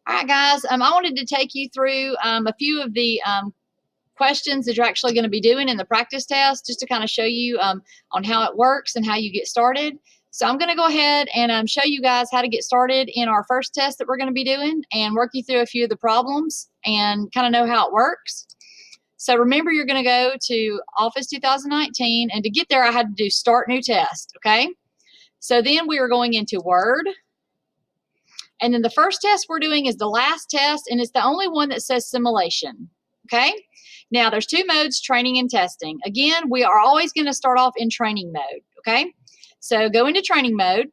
All right, guys, I wanted to take you through a few of the questions that you're actually going to be doing in the practice test, just to kind of show you on how it works and how you get started. So I'm going to go ahead and show you guys how to get started in our first test that we're going to be doing and work you through a few of the problems and kind of know how it works. So remember, you're going to go to Office 2019, and to get there I had to do Start New Test, okay? So then we are going into Word. And then the first test we're doing is the last test, and it's the only one that says simulation, okay? Now, there's two modes, training and testing. Again, we are always going to start off in training mode, okay? So go into training mode,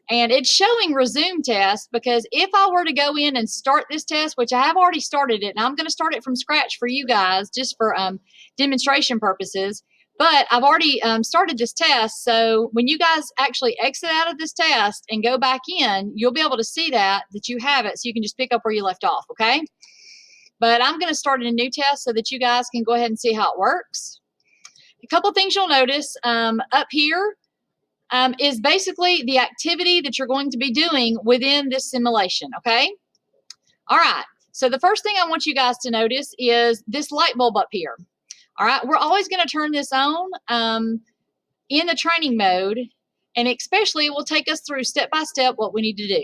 and it's showing resume test because if I were to go in and start this test, which I have already started it, and I'm going to start it from scratch for you guys just for demonstration purposes, but I've already started this test, so when you guys actually exit out of this test and go back in, you'll be able to see that you have it, so you can just pick up where you left off, okay? But I'm going to start a new test so that you guys can go ahead and see how it works. A couple things you'll notice up here is basically the activity that you're going to be doing within this simulation, okay? All right, so the first thing I want you guys to notice is this light bulb up here. All right, we're always going to turn this on in the training mode, and especially it will take us through step by step what we need to do.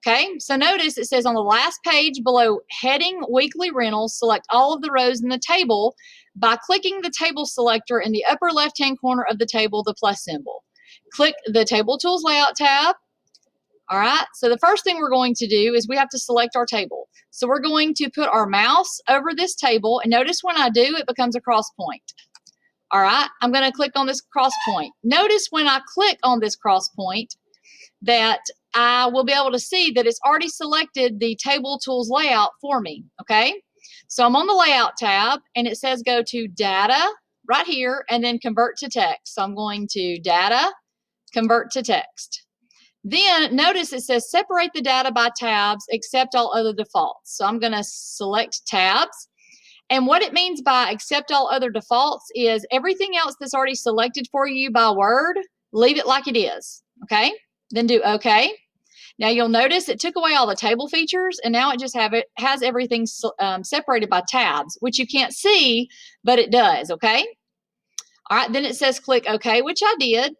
Okay, so notice it says on the last page below heading weekly rentals, select all of the rows in the table by clicking the table selector in the upper left hand corner of the table, the plus symbol. Click the Table Tools Layout tab. All right, so the first thing we're going to do is we have to select our table. So we're going to put our mouse over this table, and notice when I do, it becomes a cross point. All right, I'm going to click on this cross point. Notice when I click on this cross point that I will be able to see that it's already selected the Table Tools Layout for me, okay? So I'm on the Layout tab, and it says go to Data right here, and then Convert to Text. So I'm going to Data, Convert to Text. Then notice it says separate the data by tabs except all other defaults. So I'm going to select tabs. And what it means by accept all other defaults is everything else that's already selected for you by Word, leave it like it is. Okay? Then do OK. Now you'll notice it took away all the table features, and now it just has everything separated by tabs, which you can't see, but it does. Okay? All right, then it says click OK, which I did.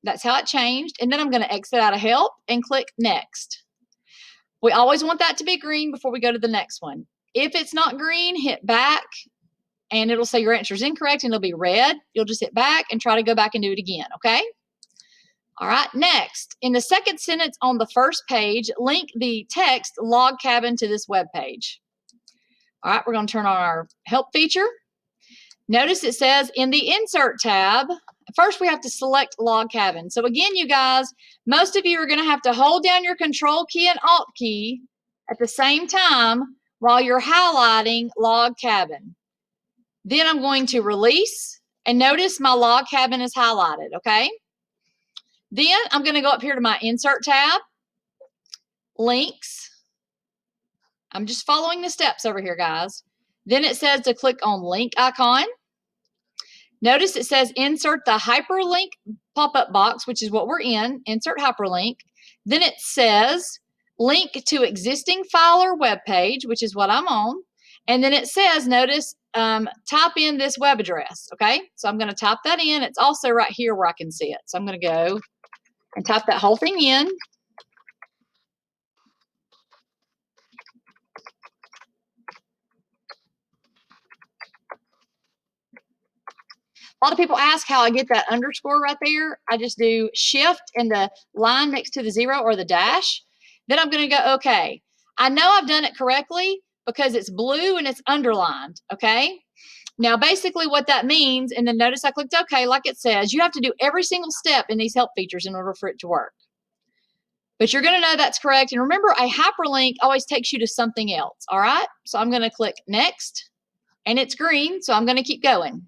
That's how it changed. And then I'm going to exit out of help and click next. We always want that to be green before we go to the next one. If it's not green, hit back and it'll say your answer is incorrect and it'll be red. You'll just hit back and try to go back and do it again, okay? All right, next, in the second sentence on the first page, link the text log cabin to this web page. All right, we're going to turn on our help feature. Notice it says in the Insert tab, first we have to select Log Cabin. So again, you guys, most of you are going to have to hold down your Control key and Alt key at the same time while you're highlighting Log Cabin. Then I'm going to release, and notice my Log Cabin is highlighted, okay? Then I'm going to go up here to my Insert tab, Links. I'm just following the steps over here, guys. Then it says to click on Link icon. Notice it says insert the hyperlink pop-up box, which is what we're in, insert hyperlink. Then it says link to existing file or web page, which is what I'm on. And then it says, notice, type in this web address, okay? So I'm going to type that in. It's also right here where I can see it. So I'm going to go and type that whole thing in. A lot of people ask how I get that underscore right there. I just do shift and the line next to the 0 or the dash. Then I'm going to go, okay. I know I've done it correctly because it's blue and it's underlined, okay? Now, basically what that means, and then notice I clicked OK, like it says, you have to do every single step in these help features in order for it to work. But you're going to know that's correct. And remember, a hyperlink always takes you to something else, all right? So I'm going to click Next, and it's green, so I'm going to keep going.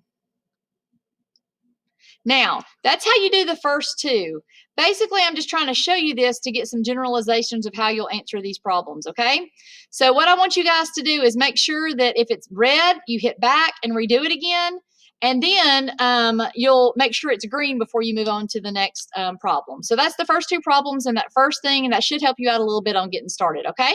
Now, that's how you do the first two. Basically, I'm just trying to show you this to get some generalizations of how you'll answer these problems, okay? So what I want you guys to do is make sure that if it's red, you hit back and redo it again, and then you'll make sure it's green before you move on to the next problem. So that's the first two problems and that first thing, and that should help you out a little bit on getting started, okay?